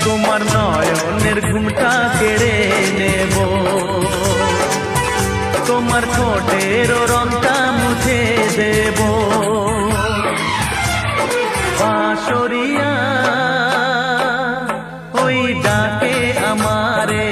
তোমার নয়নের ঘুমটা কেড়ে নেব, তোমার ঠোঁটের রংটা মুছে দেব। বাঁশরিয়া ওই ডাকে আমারে।